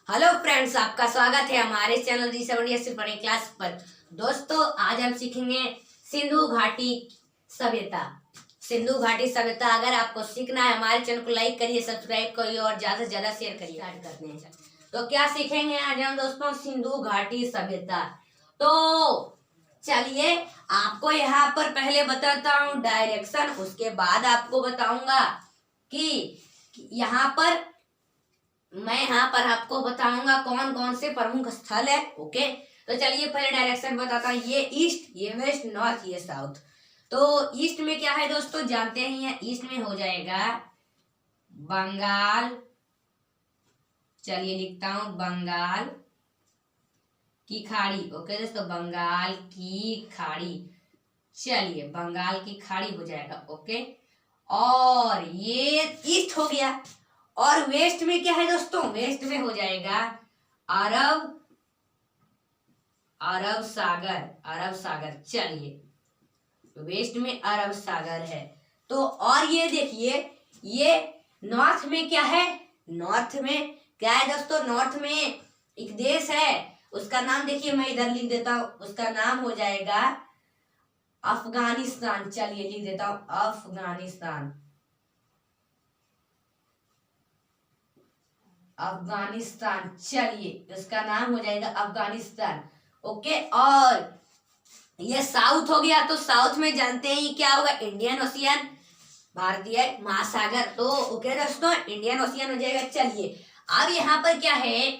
Hello friends, आपका स्वागत है हमारे चैनल री क्लास पर। दोस्तों, आज हम सीखेंगे सिंधु घाटी सभ्यता। सिंधु घाटी सभ्यता अगर आपको सीखना है, हमारे चैनल को लाइक करिए, सब्सक्राइब करिए और ज्यादा से ज्यादा शेयर करिए। स्टार्ट करते हैं। तो क्या सीखेंगे आज हम दोस्तों? सिंधु घाटी सभ्यता। तो चलिए, आपको यहाँ पर पहले बताता हूँ डायरेक्शन, उसके बाद आपको बताऊंगा कि यहाँ पर मैं यहाँ पर आपको बताऊंगा कौन कौन से प्रमुख स्थल है। ओके, तो चलिए पहले डायरेक्शन बताता हूँ। ये ईस्ट, ये वेस्ट, नॉर्थ, ये साउथ। तो ईस्ट में क्या है दोस्तों, जानते ही हैं। ईस्ट में हो जाएगा बंगाल। चलिए लिखता हूं बंगाल की खाड़ी। ओके दोस्तों, बंगाल की खाड़ी। चलिए बंगाल की खाड़ी हो जाएगा। ओके, और ये ईस्ट हो गया। और वेस्ट में क्या है दोस्तों? वेस्ट में हो जाएगा अरब अरब सागर। अरब सागर। चलिए वेस्ट में अरब सागर है। तो और ये देखिए, ये नॉर्थ में क्या है? नॉर्थ में क्या है दोस्तों? नॉर्थ में एक देश है, उसका नाम देखिए, मैं इधर लिख देता हूं। उसका नाम हो जाएगा अफगानिस्तान। चलिए लिख देता हूं अफगानिस्तान। अफगानिस्तान। चलिए उसका नाम हो जाएगा अफगानिस्तान। ओके, और ये साउथ हो गया। तो साउथ में जानते हैं क्या होगा? इंडियन ओशियन, भारतीय महासागर। तो ओके दोस्तों, इंडियन ओशियन हो जाएगा। चलिए अब यहाँ पर क्या है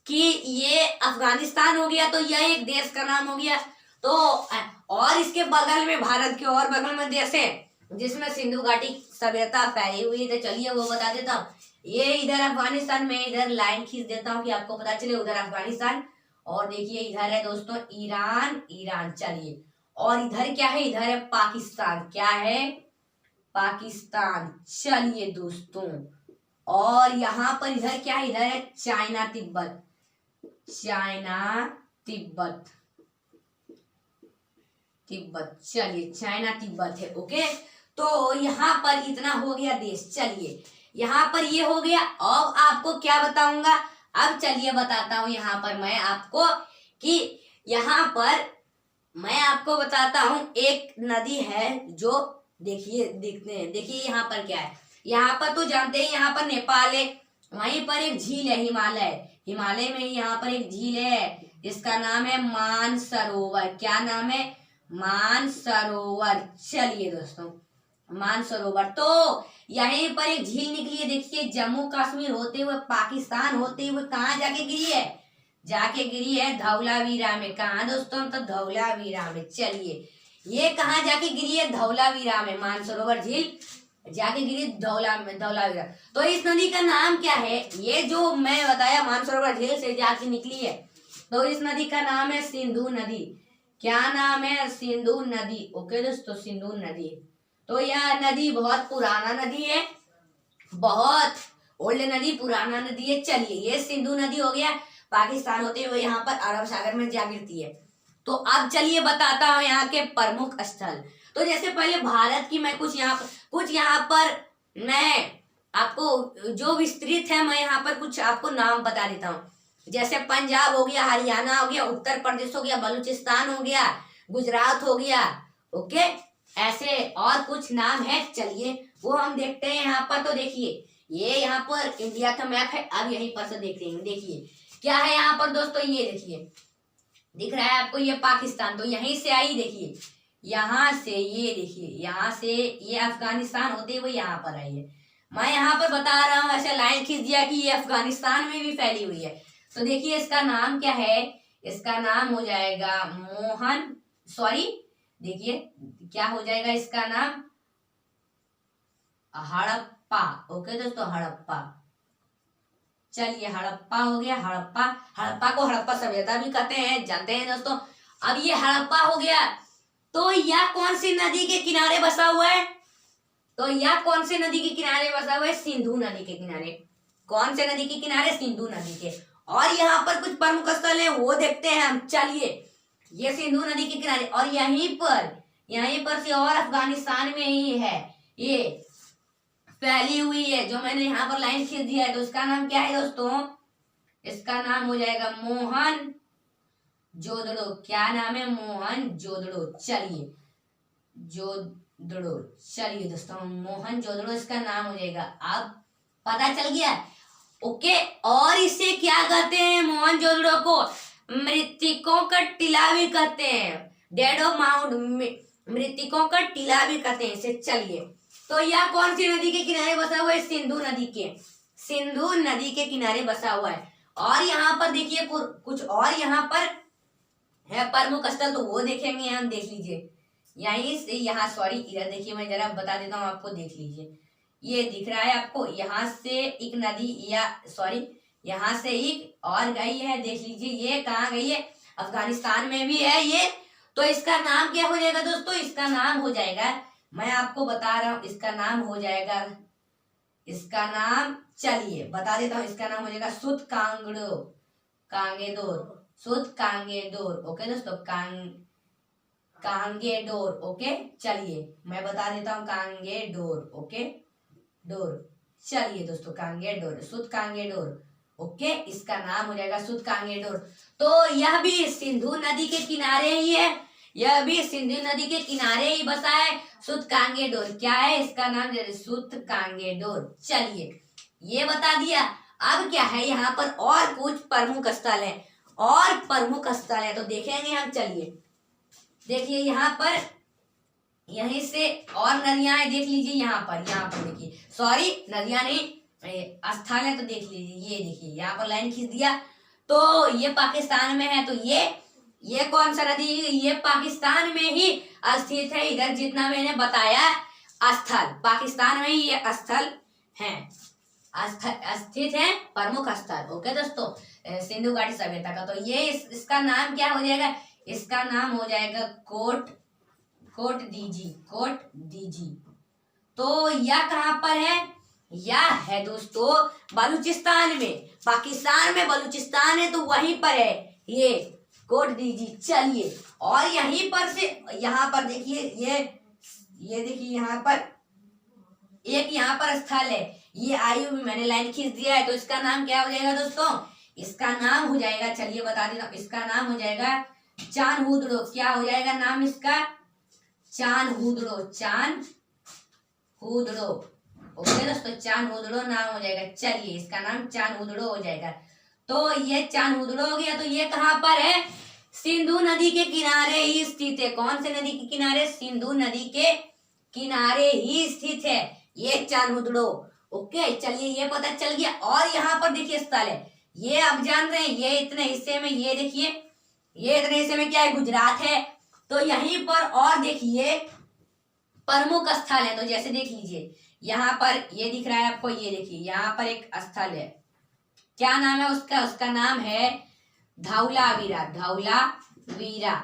कि ये अफगानिस्तान हो गया, तो यह एक देश का नाम हो गया। तो और इसके बगल में, भारत के और बगल में देश है जिसमें सिंधु घाटी सभ्यता फैली हुई। तो चलिए वो बता देता हूँ। ये इधर अफगानिस्तान में, इधर लाइन खींच देता हूँ कि आपको पता चले। उधर अफगानिस्तान, और देखिए इधर है दोस्तों ईरान। ईरान। चलिए, और इधर क्या है? इधर है पाकिस्तान। क्या है? पाकिस्तान। चलिए दोस्तों, और यहाँ पर इधर क्या है? इधर है चाइना तिब्बत। चाइना तिब्बत। तिब्बत। चलिए चाइना तिब्बत है। ओके, तो यहाँ पर इतना हो गया देश। चलिए यहाँ पर ये हो गया। अब आपको क्या बताऊंगा? अब चलिए बताता हूं यहाँ पर मैं आपको कि यहाँ पर मैं आपको बताता हूं एक नदी है जो, देखिए दिखते हैं। देखिए यहाँ पर क्या है? यहाँ पर तो जानते हैं, यहाँ पर नेपाल है, वहीं पर एक झील है हिमालय। हिमालय में यहाँ पर एक झील है, इसका नाम है मानसरोवर। क्या नाम है? मानसरोवर। चलिए दोस्तों, मानसरोवर। तो यहीं पर एक झील निकली है। देखिए जम्मू कश्मीर होते हुए, पाकिस्तान होते हुए कहाँ जाके गिरी है? जाके गिरी है धौलावीरा में। कहाँ दोस्तों? तो धौलावीरा में। चलिए ये कहाँ जाके गिरी है? धौलावीरा में। मानसरोवर झील जाके गिरी धौलावीरा। तो इस नदी का नाम क्या है? ये जो मैं बताया मानसरोवर झील से जाके निकली है, तो इस नदी का नाम है सिंधु नदी। क्या नाम है? सिंधु नदी। ओके दोस्तों, सिंधु नदी। तो यह नदी बहुत पुराना नदी है, बहुत ओल्ड नदी, पुराना नदी है। चलिए ये सिंधु नदी हो गया। पाकिस्तान होते हुए यहाँ पर अरब सागर में जा गिरती है। तो अब चलिए बताता हूँ यहाँ के प्रमुख स्थल। तो जैसे पहले भारत की मैं कुछ यहाँ पर मैं आपको जो विस्तृत है, मैं यहाँ पर कुछ आपको नाम बता देता हूँ। जैसे पंजाब हो गया, हरियाणा हो गया, उत्तर प्रदेश हो गया, बलूचिस्तान हो गया, गुजरात हो गया। ओके, ऐसे और कुछ नाम है। चलिए वो हम देखते हैं यहाँ पर। तो देखिए ये यहाँ पर इंडिया का मैप है। अब यहीं पर से देखते हैं। देखिए क्या है यहाँ पर दोस्तों, ये देखिए दिख रहा है आपको, ये पाकिस्तान। तो यहीं से आई, देखिए यहाँ से, ये देखिए यहाँ से ये अफगानिस्तान होते हुए यहाँ पर आई है। मैं यहाँ पर बता रहा हूँ, ऐसे लाइन खींच दिया कि ये अफगानिस्तान में भी फैली हुई है। तो देखिए इसका नाम क्या है? इसका नाम हो जाएगा देखिए क्या हो जाएगा इसका नाम? हड़प्पा। ओके दोस्तों, हड़प्पा। चलिए हड़प्पा हो गया। हड़प्पा, हड़प्पा को हड़प्पा सभ्यता भी कहते हैं, जानते हैं दोस्तों। अब ये हड़प्पा हो गया। तो यह कौन सी नदी के किनारे बसा हुआ है? तो यह कौन सी नदी के किनारे बसा हुआ है? सिंधु नदी के किनारे। कौन से नदी के किनारे? सिंधु नदी के। और यहाँ पर कुछ प्रमुख स्थल है, वो देखते हैं हम। चलिए ये सिंधु नदी के किनारे, और यहीं पर से और अफगानिस्तान में ही है ये फैली हुई है, जो मैंने यहाँ पर लाइन खींच दिया है। तो उसका नाम क्या है दोस्तों? इसका नाम हो जाएगा मोहन जोदड़ो। क्या नाम है? मोहन जोदड़ो। चलिए जोदड़ो, चलिए दोस्तों मोहन जोदड़ो इसका नाम हो जाएगा। अब पता चल गया। ओके, और इसे क्या कहते हैं? मोहन जोदड़ो को मृतकों का टीला भी कहते हैं। डेड ऑफ माउंट, मृतकों का टीला भी कहते हैं इसे। चलिए, तो यह कौन सी नदी के किनारे बसा हुआ है? सिंधु नदी के, सिंधु नदी के किनारे बसा हुआ है। और यहाँ पर देखिए कुछ और यहाँ पर है प्रमुख स्थल, तो वो देखेंगे हम। देख लीजिए यहीं से, यहाँ सॉरी इधर देखिए, मैं जरा बता देता हूँ आपको। देख लीजिए, ये दिख रहा है आपको, यहाँ से एक नदी, या सॉरी यहाँ से एक और गई है। देख लीजिए ये कहाँ गई है? अफगानिस्तान में भी है ये। तो इसका नाम क्या हो जाएगा दोस्तों? इसका नाम हो जाएगा, मैं आपको बता रहा हूँ, इसका नाम हो जाएगा, इसका नाम चलिए बता देता हूँ। इसका नाम हो जाएगा सुत कांगड़ो कांगेडोर, सुत कांगेडोर। ओके दोस्तों, कांगेडोर। ओके, चलिए मैं बता देता हूँ, कांगेडोर। Okay, door. चलिए दोस्तों, कांगेडोर, सुत कांगेडोर। ओके, इसका नाम हो जाएगा सुत कांगेडोर। तो यह भी सिंधु नदी के किनारे ही है, यह भी सिंधु नदी के किनारे ही बसा है। सुत कांगेडोर क्या है? इसका नाम सुत कांगेडोर। चलिए ये बता दिया। अब क्या है? यहाँ पर और कुछ प्रमुख स्थल है, और प्रमुख स्थल है, तो देखेंगे हम। चलिए देखिए यहाँ पर, यहीं से और नदियां हैं। देख लीजिए यहाँ पर देखिए, सॉरी नदियां नहीं स्थल है, तो देख लीजिए। ये देखिए यहाँ पर लाइन खींच दिया, तो ये पाकिस्तान में है। तो ये कौन सा नदी? ये पाकिस्तान में ही स्थित है। इधर जितना मैंने बताया स्थल, पाकिस्तान में ही ये स्थल है, स्थित है, प्रमुख स्थल। ओके दोस्तों, सिंधु घाटी सभ्यता का। तो ये इसका नाम क्या हो जाएगा? इसका नाम हो जाएगा कोट दीजी। तो यह कहाँ पर है? यह है दोस्तों बलूचिस्तान में, पाकिस्तान में बलूचिस्तान है, तो वहीं पर है ये कोट दीजी। चलिए, और यहीं पर से यहाँ पर देखिए, ये देखिए यहाँ पर एक यहाँ पर स्थल है, ये आयु भी मैंने लाइन खींच दिया है। तो इसका नाम क्या हो जाएगा दोस्तों? इसका नाम हो जाएगा, चलिए बता देता हूँ, इसका नाम हो जाएगा चानहुदड़ो। क्या हो जाएगा नाम इसका? चानहुदड़ो, चानहुदड़ो। ओके दोस्तों, चानहुदड़ो नाम हो जाएगा। चलिए इसका नाम चानहुदड़ो हो जाएगा। तो ये चानहुदड़ो हो गया। तो ये कहाँ पर है? सिंधु नदी के किनारे ही स्थित है। कौन से नदी के किनारे? सिंधु नदी के किनारे ही स्थित है ये चानहुदड़ो। ओके, चलिए ये पता चल गया। और यहाँ पर देखिए स्थल है, ये आप जान रहे हैं, ये इतने हिस्से में, ये देखिए ये इतने हिस्से में क्या है? गुजरात है। तो यहीं पर और देखिए प्रमुख स्थल है। तो जैसे देख लीजिए यहाँ पर, ये दिख रहा है आपको, ये देखिए यहाँ पर एक स्थल है। क्या नाम है उसका? उसका नाम है धौलावीरा। धौलावीरा,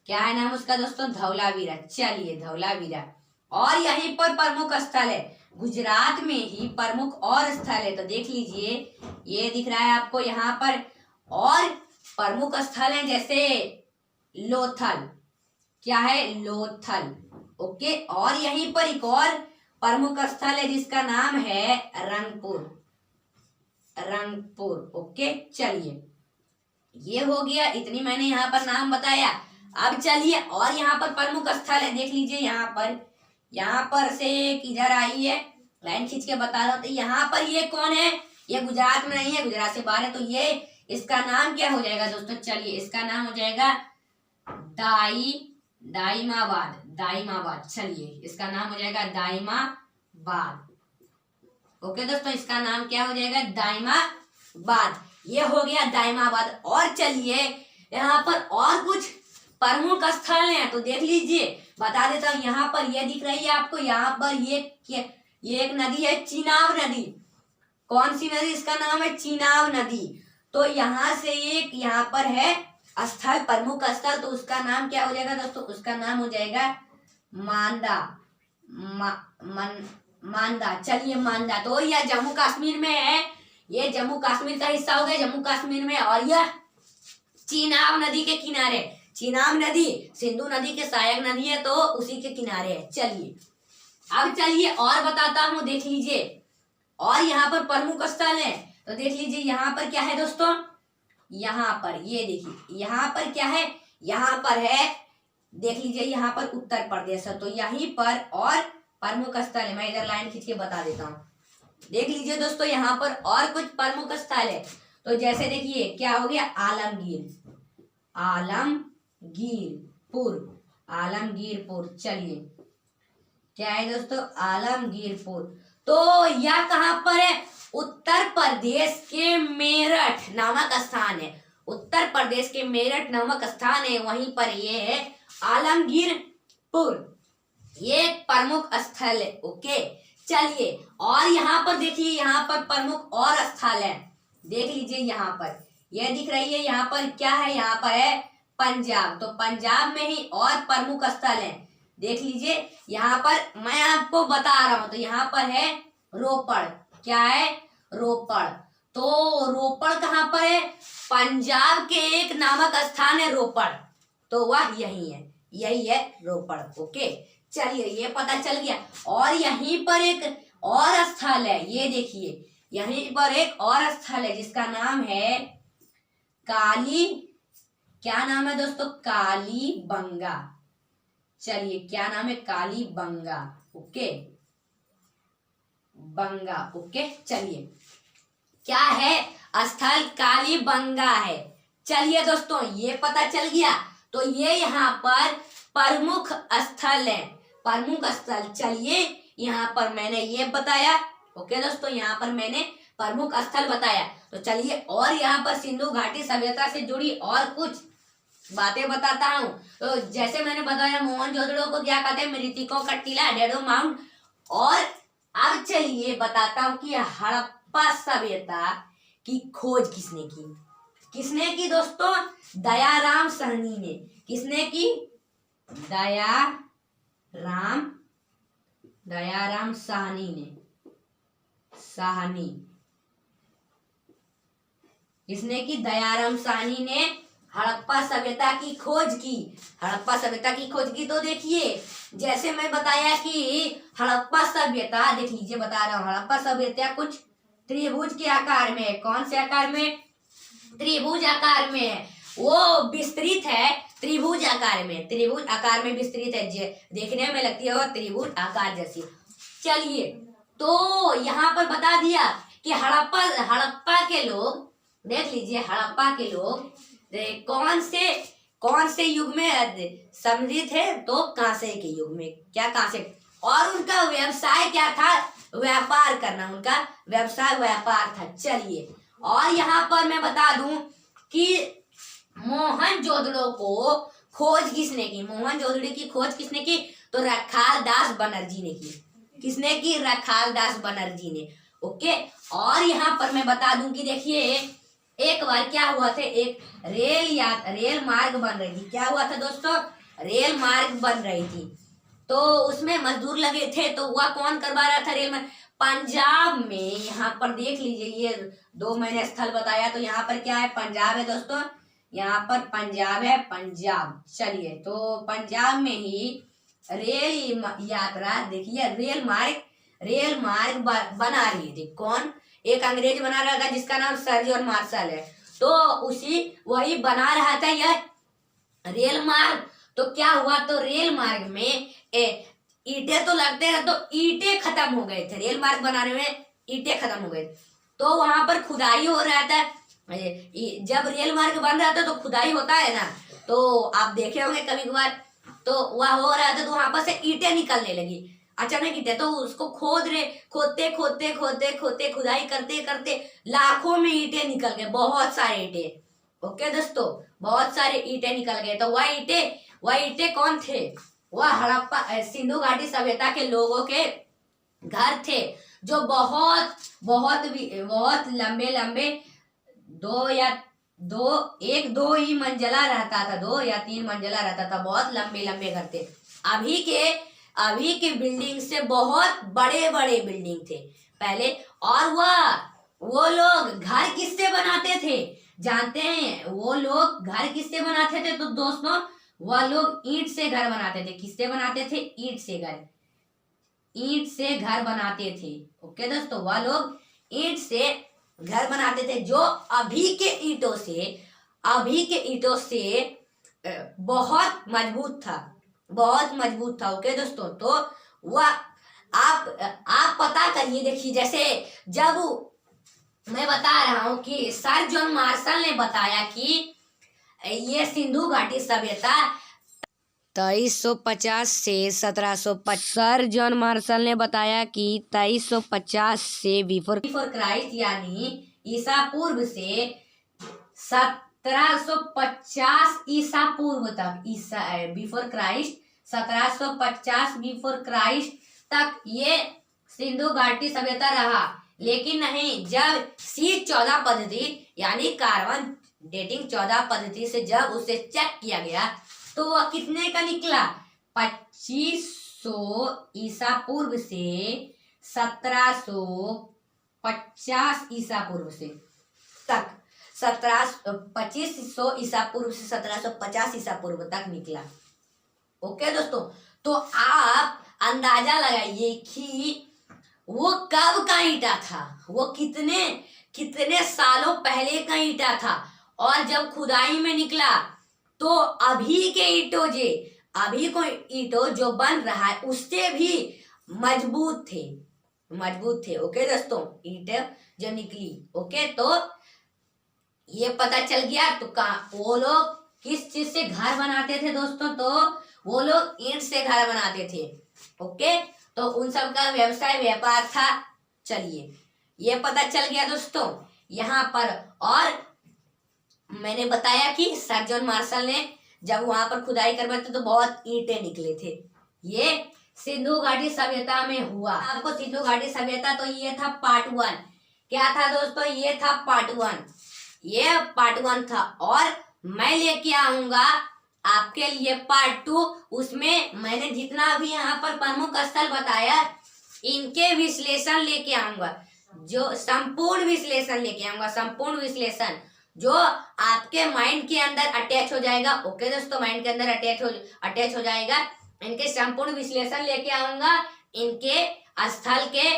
क्या है नाम उसका दोस्तों? धौलावीरा। चलिए धौलावीरा। और यहीं पर प्रमुख स्थल है, गुजरात में ही प्रमुख और स्थल है। तो देख लीजिए ये दिख रहा है आपको यहाँ पर, और प्रमुख स्थल है जैसे लोथल। क्या है? लोथल। ओके, और यहीं पर एक और प्रमुख स्थल है जिसका नाम है रंगपुर। ओके, चलिए ये हो गया, इतनी मैंने यहाँ पर नाम बताया। अब चलिए, और यहाँ पर प्रमुख स्थल है, देख लीजिए यहाँ पर से किधर आई है, लाइन खींच के बता रहा हूँ। तो यहाँ पर ये कौन है? ये गुजरात में नहीं है, गुजरात से बाहर है। तो ये इसका नाम क्या हो जाएगा दोस्तों? चलिए इसका नाम हो जाएगा दाइमाबाद। चलिए इसका नाम हो जाएगा दाइमाबाद। ओके दोस्तों, इसका नाम क्या हो जाएगा? दाइमाबाद। ये हो गया दाइमाबाद। और चलिए यहाँ पर और कुछ प्रमुख स्थल हैं, तो देख लीजिए, बता देता हूँ। यहाँ पर ये दिख रही है आपको, यहाँ पर ये एक नदी है, चीनाब नदी। कौन सी नदी? इसका नाम है चीनाब नदी। तो यहाँ से एक यहाँ पर है स्थल, प्रमुख स्थल, तो उसका नाम क्या हो जाएगा दोस्तों? उसका नाम हो जाएगा मांदा। चलिए मांदा। तो यह जम्मू कश्मीर में है, ये जम्मू कश्मीर का हिस्सा हो गया, जम्मू कश्मीर में। और यह चीनाब नदी के किनारे, चीनाब नदी सिंधु नदी के सहायक नदी है, तो उसी के किनारे है। चलिए अब चलिए और बताता हूँ, देख लीजिए। और यहाँ पर प्रमुख स्थल है, तो देख लीजिए यहाँ पर क्या है दोस्तों, यहाँ पर ये देखिए यहाँ पर क्या है, यहाँ पर है देख लीजिए यहाँ पर उत्तर प्रदेश है। तो यहीं पर और प्रमुख स्थल है, मैं इधर लाइन खींच के बता देता हूँ। देख लीजिए दोस्तों यहाँ पर और कुछ प्रमुख स्थल है। तो जैसे देखिए क्या हो गया, आलमगीर, आलमगीरपुर। चलिए क्या है दोस्तों, आलमगीरपुर। तो यह कहाँ पर है, उत्तर प्रदेश के मेरठ नामक स्थान है। उत्तर प्रदेश के मेरठ नामक स्थान है, वहीं पर ये है आलमगीरपुर। ये एक प्रमुख स्थल है। ओके चलिए, और यहाँ पर देखिए यहाँ पर प्रमुख और स्थल है। देख लीजिए यहाँ पर यह दिख रही है, यहाँ पर क्या है, यहाँ पर है पंजाब। तो पंजाब में ही और प्रमुख स्थल है। देख लीजिए यहाँ पर मैं आपको बता रहा हूं। तो यहाँ पर है रोपड़, क्या है, रोपड़। तो रोपड़ कहाँ पर है, पंजाब के एक नामक स्थान है रोपड़। तो वह यही है रोपड़। ओके चलिए ये पता चल गया। और यहीं पर एक और स्थल है, ये देखिए यहीं पर एक और स्थल है जिसका नाम है क्या नाम है दोस्तों, कालीबंगा। चलिए क्या नाम है, कालीबंगा। ओके बंगा। ओके चलिए क्या है, स्थल कालीबंगा है। चलिए दोस्तों ये पता चल गया। तो ये यहाँ पर प्रमुख स्थल है, प्रमुख स्थल। चलिए यहाँ पर मैंने ये बताया। ओके दोस्तों यहाँ पर मैंने प्रमुख स्थल बताया। तो चलिए और यहाँ पर सिंधु घाटी सभ्यता से जुड़ी और कुछ बातें बताता हूँ। तो जैसे मैंने बताया मोहनजोदड़ो को क्या कहते हैं, मृतकों का टीला, डेडो माउंट। और अब चलिए बताता हूँ कि हड़प्पा सभ्यता की खोज किसने की दोस्तों, दयाराम साहनी ने। किसने की, दयाराम साहनी ने। किसने की, दयाराम साहनी ने हड़प्पा सभ्यता की खोज की। तो देखिए जैसे मैं बताया कि हड़प्पा सभ्यता, देख लीजिए बता रहा हूँ, हड़प्पा सभ्यता कुछ त्रिभुज के आकार में है। कौन से आकार में, त्रिभुज आकार में है। वो विस्तृत है त्रिभुज आकार में विस्तृत है। देखने में लगती है वो त्रिभुज आकार जैसी। चलिए तो यहाँ पर बता दिया कि हड़प्पा के लोग, देख लीजिए हड़प्पा के लोग कौन से युग में समृद्ध थे, तो कांसे के युग में। क्या कांसे, और उनका व्यवसाय क्या था, व्यापार करना, उनका व्यवसाय व्यापार था। चलिए और यहाँ पर मैं बता दूं कि मोहनजोदड़ो को खोज किसने की, मोहनजोदड़ो की खोज किसने की, तो रखालदास बनर्जी ने की। किसने की, रखालदास बनर्जी ने। ओके और यहाँ पर मैं बता दूं कि देखिए एक बार क्या हुआ था, एक रेल मार्ग बन रही थी। क्या हुआ था दोस्तों, रेल मार्ग बन रही थी। तो उसमें मजदूर लगे थे। तो वह कौन करवा रहा था, रेल मार्ग, पंजाब में। यहाँ पर देख लीजिए ये 2 मैंने स्थल बताया। तो यहाँ पर क्या है, पंजाब है दोस्तों, यहाँ पर पंजाब है, पंजाब। चलिए तो पंजाब में ही रेल यात्रा, देखिए रेल मार्ग बना रही थी। कौन, एक अंग्रेज बना रहा था जिसका नाम सर जॉन मार्शल है। तो वही बना रहा था यह रेल मार्ग। तो क्या हुआ, तो रेल मार्ग में ईंटें तो लगते हैं, तो ईंटें खत्म हो गए थे, रेल मार्ग बनाने में ईंटें खत्म हो गए। तो वहां पर खुदाई हो रहा था। जब रेल मार्ग बन रहा था तो खुदाई होता है ना, तो आप देखे होंगे कभी कभार। तो वह हो रहा था, तो वहां पर से ईंटें निकलने लगी अचानक ईंटें। तो उसको खोदते खुदाई करते करते लाखों में ईंटें निकल गए, बहुत सारे ईंटें। ओके दोस्तों बहुत सारे ईंटें निकल गए। तो वह ईंटें कौन थे, वह हड़प्पा सिंधु घाटी सभ्यता के लोगों के घर थे, जो बहुत लंबे 2 ही मंजिला रहता था, 2 या 3 मंजिला रहता था। बहुत लंबे घर थे। अभी के बिल्डिंग से बहुत बड़े बिल्डिंग थे पहले। और वो लोग घर किससे बनाते थे, जानते हैं वो लोग घर किससे बनाते थे, तो दोस्तों वह लोग ईंट से घर बनाते थे। किससे बनाते थे, ईंट से घर बनाते थे। ओके दोस्तों वह लोग ईंट से घर बनाते थे जो अभी के ईंटों से बहुत मजबूत था, बहुत मजबूत था। ओके दोस्तों, तो वह आप पता करिए। देखिए, जैसे जब मैं बता रहा हूं कि सर जॉन मार्शल ने बताया कि ये सिंधु घाटी सभ्यता 2350 से 1750, सर जॉन मार्शल ने बताया कि 2350 से बिफोर क्राइस्ट यानी ईसा पूर्व से 1750 ईसा पूर्व तक, बिफोर क्राइस्ट 1750 बिफोर क्राइस्ट तक ये सिंधु घाटी सभ्यता रहा। लेकिन नहीं, जब C14 पद्धति यानी कार्बन डेटिंग 14 पद्धति से जब उसे चेक किया गया तो वह कितने का निकला? 2500 ईसा पूर्व से 1750 ईसा पूर्व से तक, 2500 ईसा पूर्व से 1750 ईसा पूर्व तक निकला। ओके दोस्तों, तो आप अंदाजा लगाइए कि वो कब का ईंटा था, वो कितने सालों पहले का ईंटा था। और जब खुदाई में निकला तो अभी के ईंटों जो बन रहा है उससे भी मजबूत थे। ओके दोस्तों, ईंटें जो निकली। ओके, तो ये पता चल गया। तो वो लोग किस चीज से घर बनाते थे दोस्तों? तो वो लोग ईंट से घर बनाते थे। ओके, तो उन सब का व्यवसाय व्यापार था। चलिए, ये पता चल गया दोस्तों यहाँ पर। और मैंने बताया कि सर जॉन मार्शल ने जब वहां पर खुदाई करवाते तो बहुत ईंटें निकले थे। ये सिंधु घाटी सभ्यता में हुआ। आपको सिंधु घाटी सभ्यता, तो ये था पार्ट 1। क्या था दोस्तों? ये था पार्ट 1, ये पार्ट 1 था। और मैं लेके आऊंगा आपके लिए पार्ट 2। उसमें मैंने जितना भी यहाँ पर प्रमुख स्थल बताया इनके विश्लेषण लेके आऊंगा, जो संपूर्ण विश्लेषण लेके आऊंगा, संपूर्ण विश्लेषण जो आपके माइंड के अंदर अटैच हो जाएगा। ओके दोस्तों, माइंड के अंदर अटैच हो जाएगा। इनके संपूर्ण विश्लेषण लेके आऊंगा। इनके स्थल के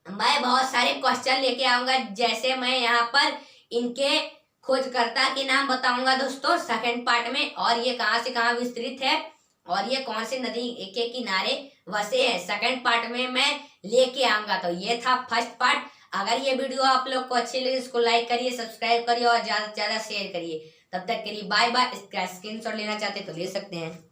मैं बहुत सारे क्वेश्चन लेके आऊंगा। जैसे मैं यहाँ पर इनके खोजकर्ता के नाम बताऊंगा दोस्तों सेकंड पार्ट में, और ये कहाँ से कहाँ विस्तृत है और ये कौन से नदी के किनारे वसे है, सेकंड पार्ट में मैं लेके आऊंगा। तो ये था फर्स्ट पार्ट। अगर ये वीडियो आप लोग को अच्छी लगी इसको लाइक करिए, सब्सक्राइब करिए और ज्यादा से ज्यादा शेयर करिए। तब तक के लिए बाय बाय। इसका स्क्रीनशॉट लेना चाहते तो ले सकते हैं।